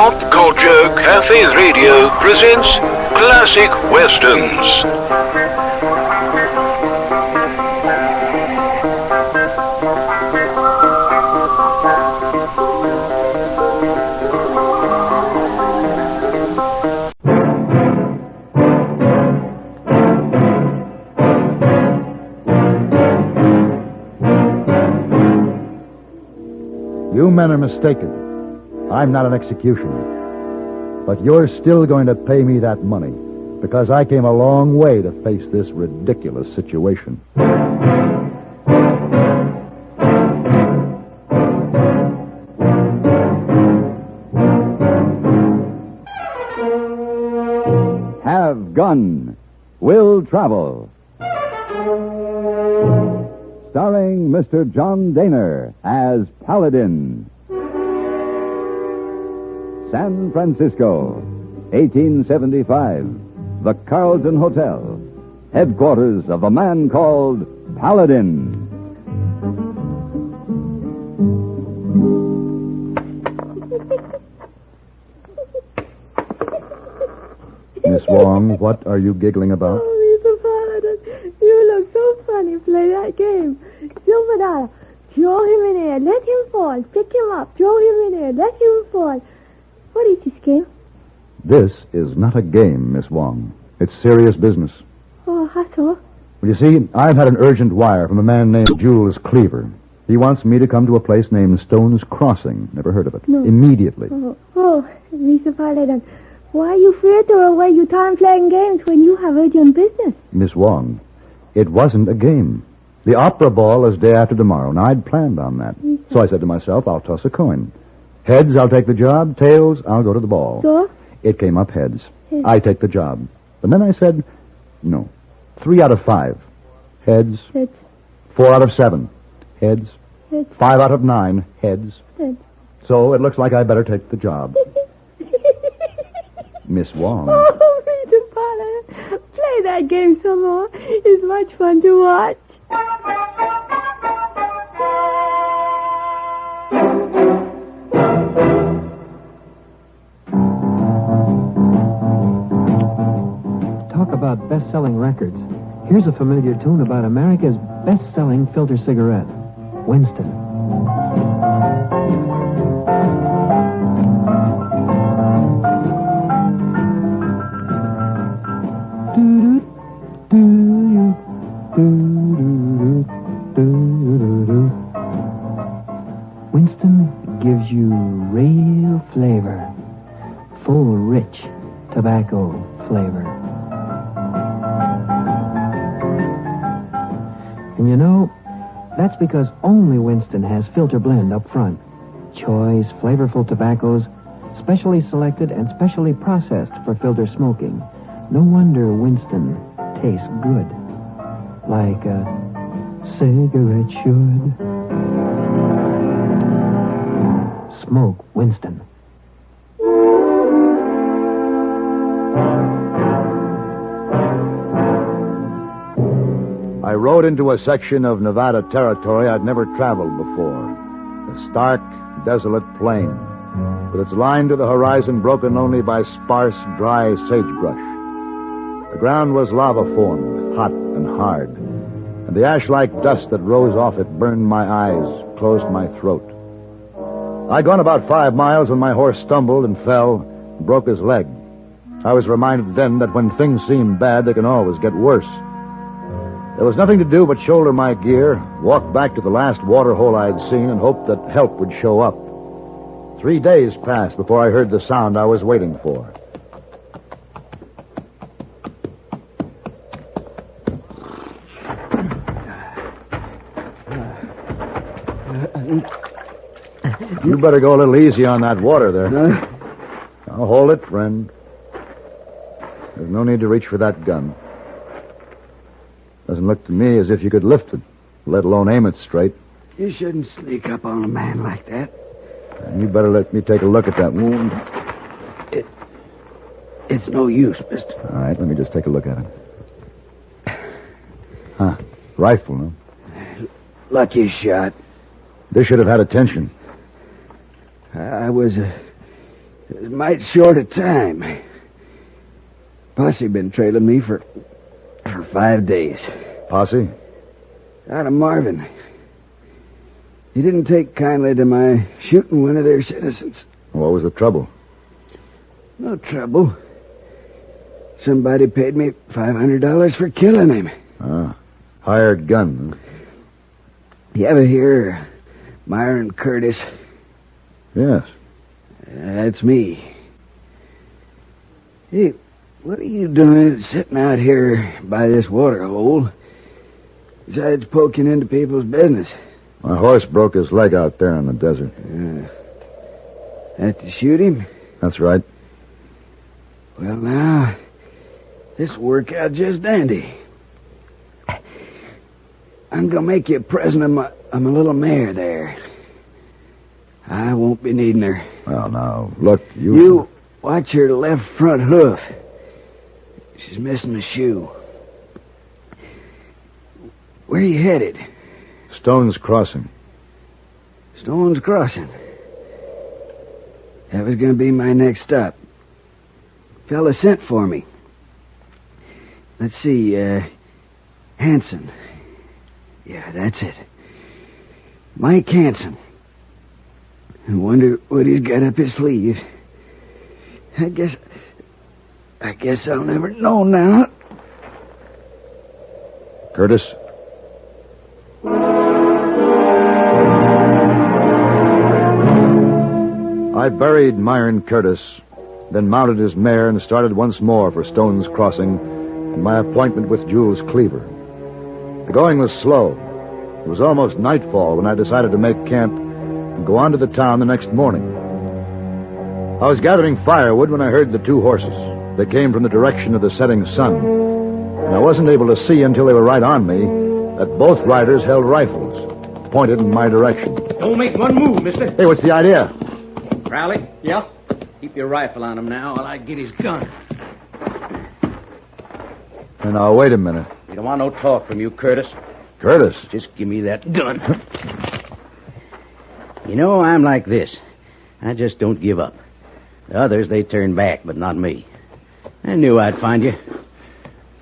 Pop Culture Cafes Radio presents Classic Westerns. You men are mistaken. I'm not an executioner. But you're still going to pay me that money, because I came a long way to face this ridiculous situation. Have Gun. Will Travel. Starring Mr. John Daner as Paladin. San Francisco, 1875. The Carlton Hotel, headquarters of a man called Paladin. Miss Wong, what are you giggling about? Oh, Mr. Paladin, you look so funny. Play that game. Silver dollar. Throw him in air. Let him fall. Pick him up. Throw him in air. Let him fall. What is this game? This is not a game, Miss Wong. It's serious business. Oh, how so? Well, you see, I've had an urgent wire from a man named Jules Cleaver. He wants me to come to a place named Stone's Crossing. Never heard of it. No. Immediately. Oh, Mr. Paladin, why are you afraid to throw away your time playing games when you have urgent business? Miss Wong, it wasn't a game. The opera ball is day after tomorrow, and I'd planned on that. Yes, so I said to myself, I'll toss a coin. Heads, I'll take the job. Tails, I'll go to the ball. So? It came up heads. Heads. I take the job. And then I said, no. 3 out of 5. Heads. Heads. 4 out of 7. Heads. Heads. 5 out of 9. Heads. Heads. So it looks like I better take the job. Miss Wong. Oh, Mr. Paladin, play that game some more. It's much fun to watch. Talk about best-selling records. Here's a familiar tune about America's best-selling filter cigarette, Winston. Winston gives you real flavor, full, rich tobacco flavor. And you know, that's because only Winston has filter blend up front. Choice, flavorful tobaccos, specially selected and specially processed for filter smoking. No wonder Winston tastes good, like a cigarette should. Smoke Winston. I rode into a section of Nevada territory I'd never traveled before. A stark, desolate plain, with its line to the horizon broken only by sparse, dry sagebrush. The ground was lava-formed, hot and hard, and the ash-like dust that rose off it burned my eyes, closed my throat. I'd gone about 5 miles when my horse stumbled and fell and broke his leg. I was reminded then that when things seem bad, they can always get worse. There was nothing to do but shoulder my gear, walk back to the last water hole I'd seen, and hope that help would show up. 3 days passed before I heard the sound I was waiting for. You better go a little easy on that water there. I'll hold it, friend. There's no need to reach for that gun. Doesn't look to me as if you could lift it, let alone aim it straight. You shouldn't sneak up on a man like that. And you better let me take a look at that wound. It's no use, mister. All right, let me just take a look at it. Huh. Rifle, no? Lucky shot. This should have had attention. I was It was mighty short a time. Posse been trailing me for 5 days. Posse? Out of Marvin. He didn't take kindly to my shooting one of their citizens. What was the trouble? No trouble. Somebody paid me $500 for killing him. Ah, hired gun. You ever hear Myron Curtis? Yes. That's me. Hey, what are you doing sitting out here by this water hole besides poking into people's business? My horse broke his leg out there in the desert. Had to shoot him? That's right. Well, now, this will work out just dandy. I'm going to make you a present of my little mare there. I won't be needing her. Well, now, look, You watch her left front hoof. She's missing a shoe. Where are you headed? Stone's Crossing. Stone's Crossing. That was going to be my next stop. Fella sent for me. Let's see, Hanson. Yeah, that's it. Mike Hanson. I wonder what he's got up his sleeve. I guess I'll never know now. Curtis? I buried Myron Curtis, then mounted his mare and started once more for Stone's Crossing and my appointment with Jules Cleaver. The going was slow. It was almost nightfall when I decided to make camp and go on to the town the next morning. I was gathering firewood when I heard the two horses. They came from the direction of the setting sun, and I wasn't able to see until they were right on me that both riders held rifles, pointed in my direction. Don't make one move, mister. Hey, what's the idea? Crowley? Yeah? Keep your rifle on him now while I get his gun. And now, wait a minute. We don't want no talk from you, Curtis. Curtis? Just give me that gun. You know, I'm like this. I just don't give up. The others, they turn back, but not me. I knew I'd find you.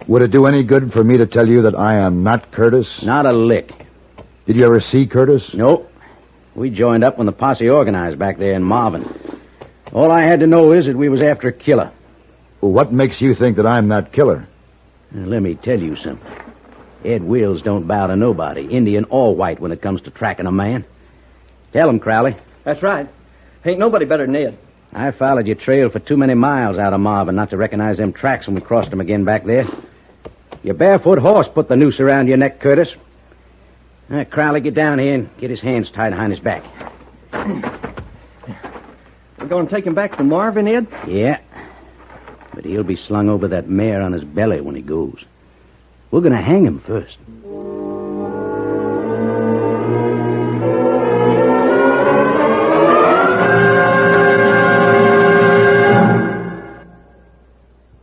Would it do any good for me to tell you that I am not Curtis? Not a lick. Did you ever see Curtis? Nope. We joined up when the posse organized back there in Marvin. All I had to know is that we was after a killer. Well, what makes you think that I'm that killer? Now, let me tell you something. Ed Wills don't bow to nobody, Indian or white, when it comes to tracking a man. Tell him, Crowley. That's right. Ain't nobody better than Ed. I followed your trail for too many miles out of Marvin not to recognize them tracks when we crossed them again back there. Your barefoot horse put the noose around your neck, Curtis. Crowley, get down here and get his hands tied behind his back. We're going to take him back to Marvin, Ed? Yeah. But he'll be slung over that mare on his belly when he goes. We're going to hang him first.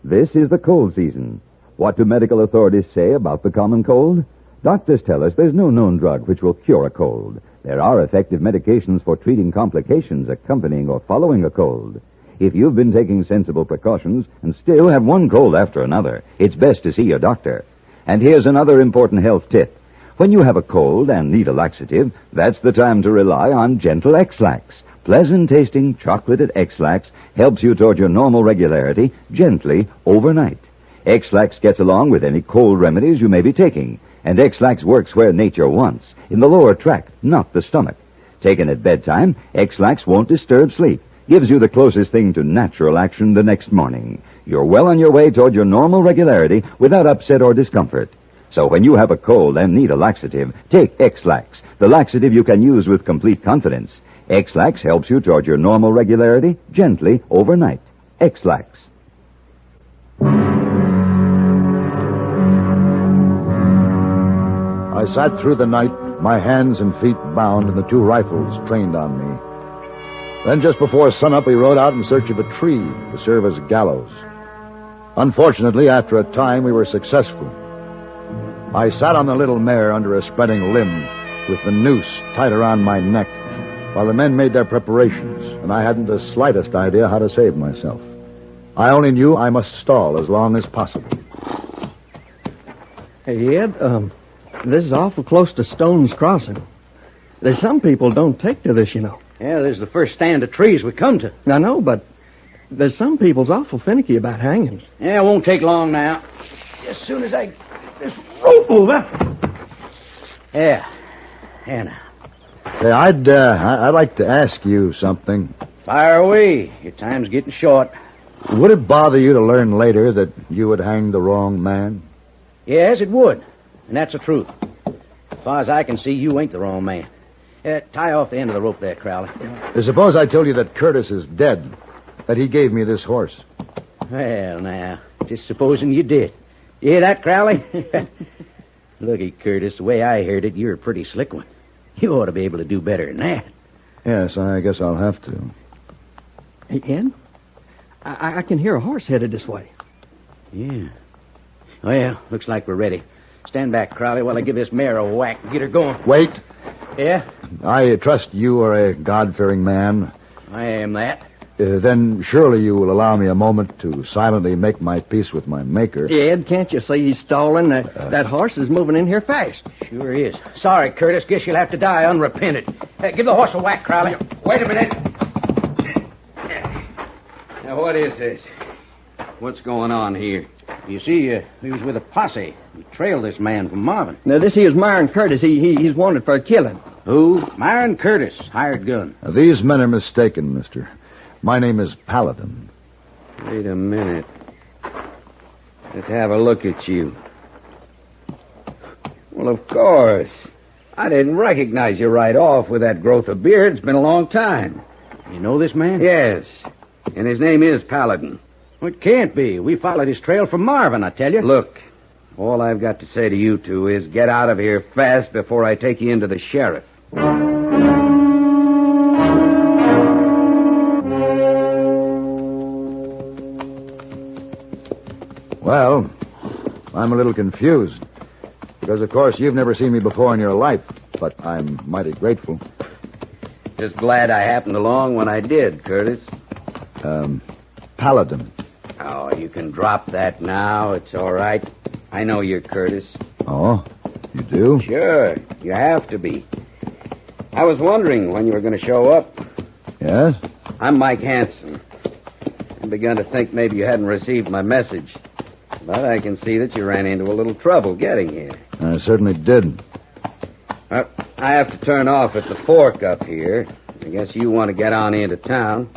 This is the cold season. What do medical authorities say about the common cold? Doctors tell us there's no known drug which will cure a cold. There are effective medications for treating complications accompanying or following a cold. If you've been taking sensible precautions and still have one cold after another, it's best to see your doctor. And here's another important health tip. When you have a cold and need a laxative, that's the time to rely on Gentle X-Lax. Pleasant-tasting chocolated X-Lax helps you toward your normal regularity gently overnight. X-Lax gets along with any cold remedies you may be taking, and X-Lax works where nature wants, in the lower tract, not the stomach. Taken at bedtime, X-Lax won't disturb sleep, gives you the closest thing to natural action the next morning. You're well on your way toward your normal regularity without upset or discomfort. So when you have a cold and need a laxative, take X-Lax, the laxative you can use with complete confidence. X-Lax helps you toward your normal regularity gently overnight. X-Lax. I sat through the night, my hands and feet bound and the two rifles trained on me. Then just before sunup, we rode out in search of a tree to serve as a gallows. Unfortunately, after a time, we were successful. I sat on the little mare under a spreading limb with the noose tight around my neck while the men made their preparations, and I hadn't the slightest idea how to save myself. I only knew I must stall as long as possible. Hey, Ed, this is awful close to Stone's Crossing. There's some people don't take to this, you know. Yeah, this is the first stand of trees we come to. I know, but there's some people's awful finicky about hangings. Yeah, it won't take long now. As soon as I get this rope over. Yeah. Now. Hey, I'd like to ask you something. Fire away. Your time's getting short. Would it bother you to learn later that you had hanged the wrong man? Yes, it would. And that's the truth. As far as I can see, you ain't the wrong man. Tie off the end of the rope there, Crowley. Suppose I told you that Curtis is dead, that he gave me this horse. Well, now, just supposing you did. You hear that, Crowley? Looky, Curtis, the way I heard it, you're a pretty slick one. You ought to be able to do better than that. Yes, I guess I'll have to. Hey, Ed, I can hear a horse headed this way. Yeah. Well, looks like we're ready. Stand back, Crowley, while I give this mare a whack and get her going. Wait. Yeah? I trust you are a God-fearing man. I am that. Then surely you will allow me a moment to silently make my peace with my maker. Ed, can't you see he's stalling? That horse is moving in here fast. Sure is. Sorry, Curtis. Guess you'll have to die unrepented. Give the horse a whack, Crowley. Wait a minute. Now, what is this? What's going on here? You see, he was with a posse. We trailed this man from Marvin. Now, this here's Myron Curtis. He's wanted for a killing. Who? Myron Curtis, hired gun. These men are mistaken, mister. My name is Paladin. Wait a minute. Let's have a look at you. Well, of course. I didn't recognize you right off with that growth of beard. It's been a long time. You know this man? Yes. And his name is Paladin. Well, it can't be. We followed his trail from Marvin, I tell you. Look, all I've got to say to you two is get out of here fast before I take you into the sheriff. Well, I'm a little confused. Because, of course, you've never seen me before in your life. But I'm mighty grateful. Just glad I happened along when I did, Curtis. Paladin. Oh, you can drop that now. It's all right. I know you're Curtis. Oh, you do? Sure, you have to be. I was wondering when you were going to show up. Yes? I'm Mike Hanson. I begun to think maybe you hadn't received my message. But I can see that you ran into a little trouble getting here. I certainly did. I have to turn off at the fork up here. I guess you want to get on into town.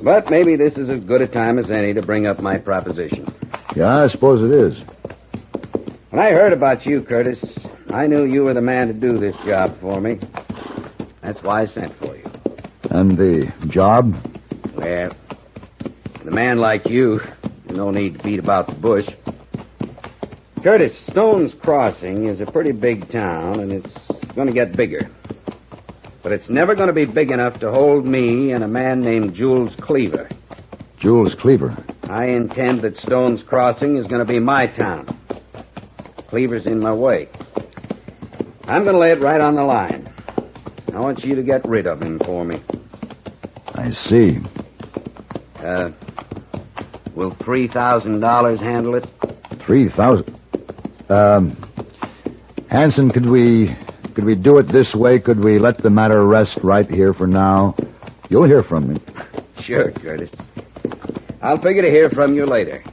But maybe this is as good a time as any to bring up my proposition. Yeah, I suppose it is. When I heard about you, Curtis, I knew you were the man to do this job for me. That's why I sent for you. And the job? Well, with a man like you, no need to beat about the bush. Curtis, Stone's Crossing is a pretty big town, and it's going to get bigger. But it's never going to be big enough to hold me and a man named Jules Cleaver. Jules Cleaver. I intend that Stone's Crossing is going to be my town. Cleaver's in my way. I'm going to lay it right on the line. I want you to get rid of him for me. I see. Will $3,000 handle it? 3,000. Hanson, could we do it this way? Could we let the matter rest right here for now? You'll hear from me. Sure, Curtis. I'll figure to hear from you later.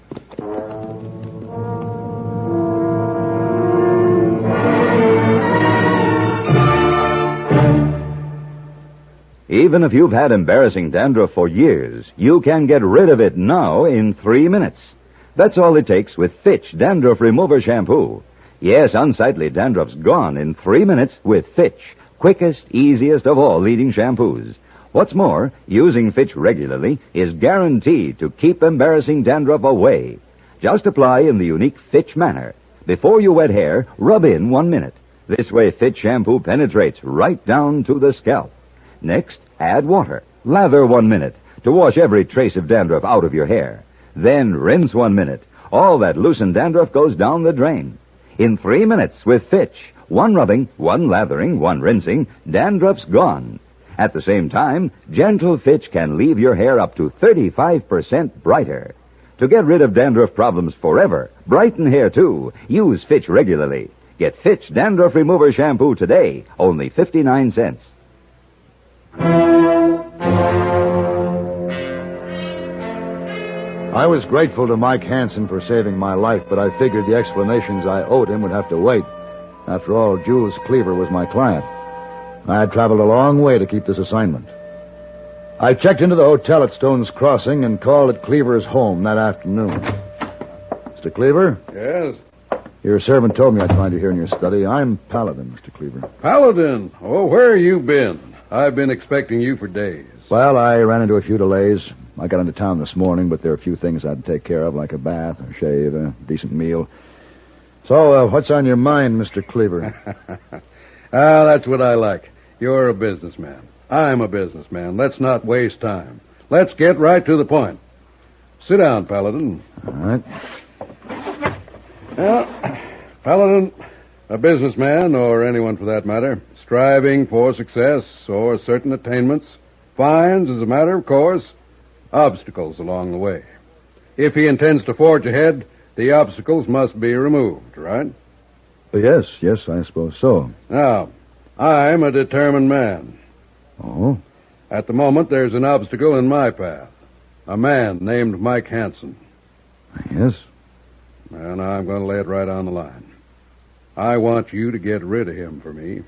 Even if you've had embarrassing dandruff for years, you can get rid of it now in 3 minutes. That's all it takes with Fitch Dandruff Remover Shampoo. Yes, unsightly dandruff's gone in 3 minutes with Fitch, quickest, easiest of all leading shampoos. What's more, using Fitch regularly is guaranteed to keep embarrassing dandruff away. Just apply in the unique Fitch manner. Before you wet hair, rub in 1 minute. This way Fitch shampoo penetrates right down to the scalp. Next, add water. Lather 1 minute to wash every trace of dandruff out of your hair. Then rinse 1 minute. All that loosened dandruff goes down the drain. In 3 minutes with Fitch, 1 rubbing, 1 lathering, 1 rinsing, dandruff's gone. At the same time, Gentle Fitch can leave your hair up to 35% brighter. To get rid of dandruff problems forever, brighten hair too, use Fitch regularly. Get Fitch Dandruff Remover Shampoo today, only 59 cents. I was grateful to Mike Hansen for saving my life, but I figured the explanations I owed him would have to wait. After all, Jules Cleaver was my client. I had traveled a long way to keep this assignment. I checked into the hotel at Stone's Crossing and called at Cleaver's home that afternoon. Mr. Cleaver? Yes? Your servant told me I'd find you here in your study. I'm Paladin, Mr. Cleaver. Paladin? Oh, where have you been? I've been expecting you for days. Well, I ran into a few delays. I got into town this morning, but there are a few things I'd take care of, like a bath, a shave, a decent meal. So, what's on your mind, Mr. Cleaver? That's what I like. You're a businessman. I'm a businessman. Let's not waste time. Let's get right to the point. Sit down, Paladin. All right. Well, Paladin, a businessman, or anyone for that matter, striving for success or certain attainments, finds, as a matter of course, obstacles along the way. If he intends to forge ahead, the obstacles must be removed, right? Yes, I suppose so. Now, I'm a determined man. Oh? At the moment, there's an obstacle in my path. A man named Mike Hansen. Yes? And I'm going to lay it right on the line. I want you to get rid of him for me.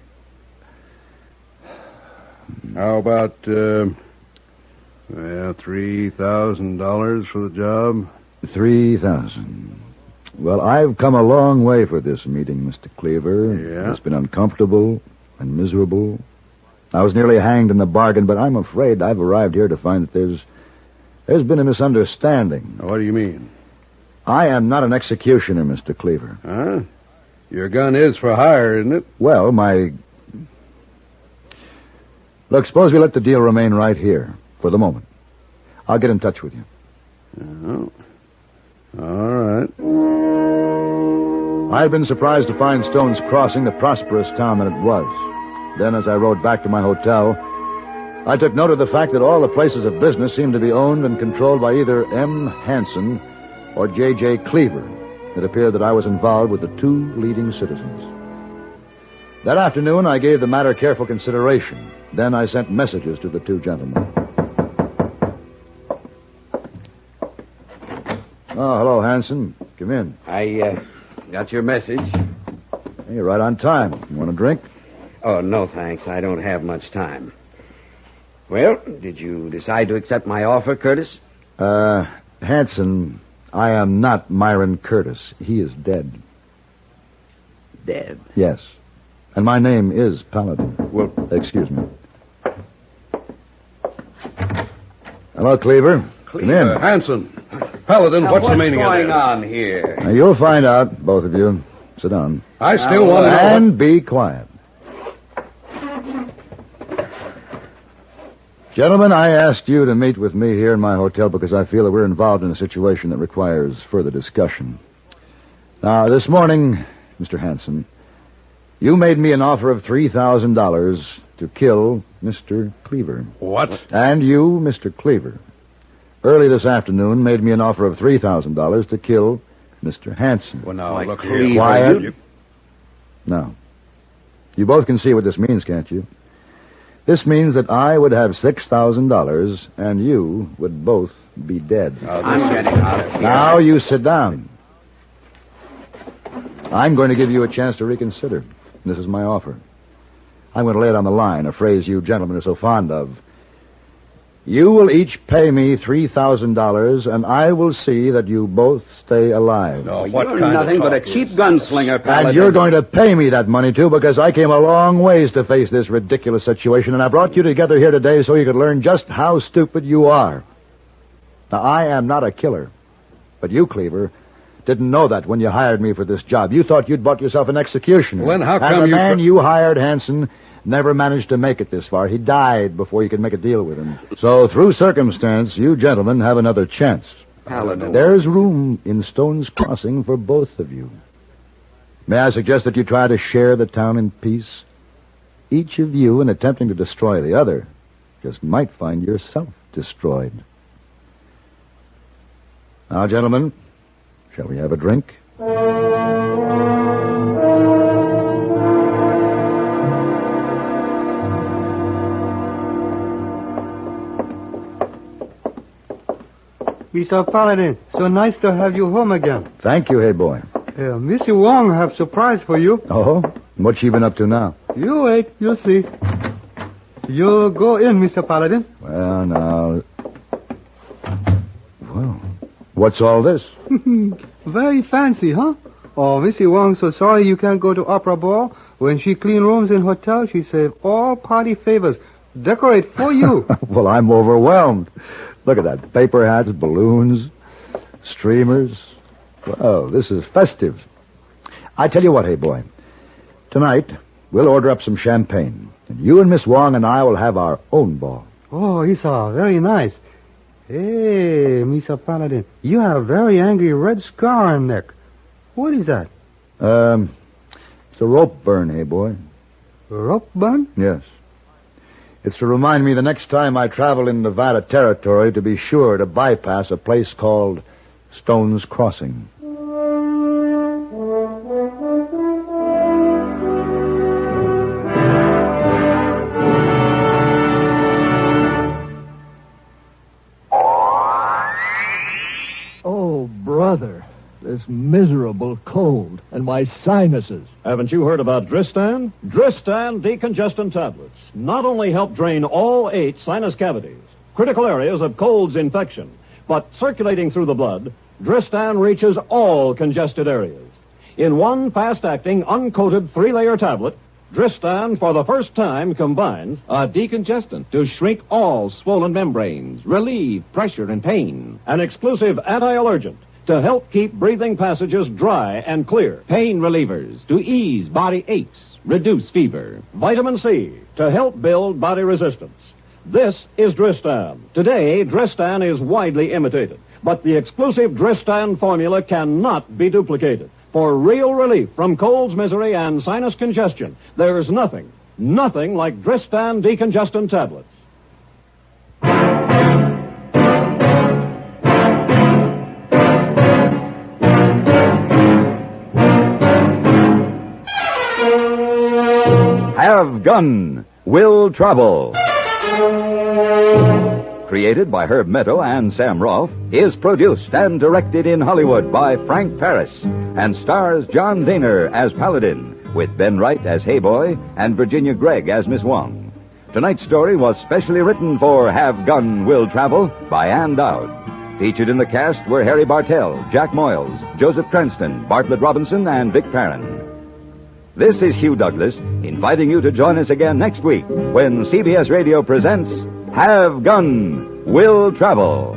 How about, $3,000 for the job? 3,000. Well, I've come a long way for this meeting, Mr. Cleaver. Yeah? It's been uncomfortable and miserable. I was nearly hanged in the bargain, but I'm afraid I've arrived here to find that there's been a misunderstanding. What do you mean? I am not an executioner, Mr. Cleaver. Huh? Your gun is for hire, isn't it? Well, Look, suppose we let the deal remain right here, for the moment. I'll get in touch with you. Oh. All right. I had been surprised to find Stone's Crossing the prosperous town that it was. Then, as I rode back to my hotel, I took note of the fact that all the places of business seemed to be owned and controlled by either M. Hansen or J.J. Cleaver. It appeared that I was involved with the two leading citizens. That afternoon, I gave the matter careful consideration. Then I sent messages to the two gentlemen. Oh, hello, Hansen. Come in. I got your message. Hey, you're right on time. You want a drink? Oh, no, thanks. I don't have much time. Well, did you decide to accept my offer, Curtis? Hansen, I am not Myron Curtis. He is dead. Dead? Yes. And my name is Paladin. Well, excuse me. Hello, Cleaver. Come in. Hansen. Paladin, now, what's the meaning of this? What's going on here? Now, you'll find out, both of you. Sit down. I still want to know. And be quiet. Gentlemen, I asked you to meet with me here in my hotel because I feel that we're involved in a situation that requires further discussion. Now, this morning, Mr. Hansen, you made me an offer of $3,000 to kill Mr. Cleaver. What? And you, Mr. Cleaver, early this afternoon made me an offer of $3,000 to kill Mr. Hansen. Well, now, look Cleaver, here. Quiet. Now, you both can see what this means, can't you? This means that I would have $6,000 and you would both be dead. I'm getting out of here. Now you sit down. I'm going to give you a chance to reconsider. This is my offer. I'm going to lay it on the line, a phrase you gentlemen are so fond of. You will each pay me $3,000, and I will see that you both stay alive. No, You're what kind nothing of but a talk cheap is gunslinger, Paladin. And you're going to pay me that money, too, because I came a long ways to face this ridiculous situation, and I brought you together here today so you could learn just how stupid you are. Now, I am not a killer, but you, Cleaver, didn't know that when you hired me for this job. You thought you'd bought yourself an executioner. Well, then how come and the you... man you hired, Hansen, never managed to make it this far. He died before you could make a deal with him. So, through circumstance, you gentlemen have another chance. Paladin. There's room in Stone's Crossing for both of you. May I suggest that you try to share the town in peace? Each of you, in attempting to destroy the other, just might find yourself destroyed. Now, gentlemen, shall we have a drink? Mr. Paladin, so nice to have you home again. Thank you, hey boy. Missy Wong have surprise for you. Oh? What's she been up to now? You wait, you'll see. You go in, Mr. Paladin. Well, now... Well, what's all this? Very fancy, huh? Oh, Missy Wong so sorry you can't go to opera ball. When she clean rooms in hotel, she save all party favors. Decorate for you. Well, I'm overwhelmed. Look at that. Paper hats, balloons, streamers. Oh, this is festive. I tell you what, hey boy. Tonight, we'll order up some champagne. And you and Miss Wong and I will have our own ball. Oh, Isa, very nice. Hey, Mr. Paladin, you have very angry red scar on neck. What is that? It's a rope burn, hey boy. A rope burn? Yes. It's to remind me the next time I travel in Nevada territory to be sure to bypass a place called Stone's Crossing. Oh, brother, this miserable cold and my sinuses. Haven't you heard about Dristan? Dristan decongestant tablets not only help drain all 8 sinus cavities, critical areas of cold's infection, but circulating through the blood, Dristan reaches all congested areas. In one fast-acting, uncoated 3-layer tablet, Dristan, for the first time, combines A decongestant to shrink all swollen membranes, relieve pressure and pain. an exclusive anti-allergent to help keep breathing passages dry and clear. Pain relievers to ease body aches, reduce fever. Vitamin C to help build body resistance. This is Dristan. Today, Dristan is widely imitated, but the exclusive Dristan formula cannot be duplicated. For real relief from cold's misery and sinus congestion, there's nothing like Dristan decongestant tablets. Have Gun, Will Travel. Created by Herb Meadow and Sam Rolfe, is produced and directed in Hollywood by Frank Paris and stars John Daner as Paladin, with Ben Wright as Hayboy and Virginia Gregg as Miss Wong. Tonight's story was specially written for Have Gun, Will Travel by Ann Dowd. Featured in the cast were Harry Bartell, Jack Moyles, Joseph Cranston, Bartlett Robinson, and Vic Perrin. This is Hugh Douglas, inviting you to join us again next week when CBS Radio presents Have Gun, Will Travel.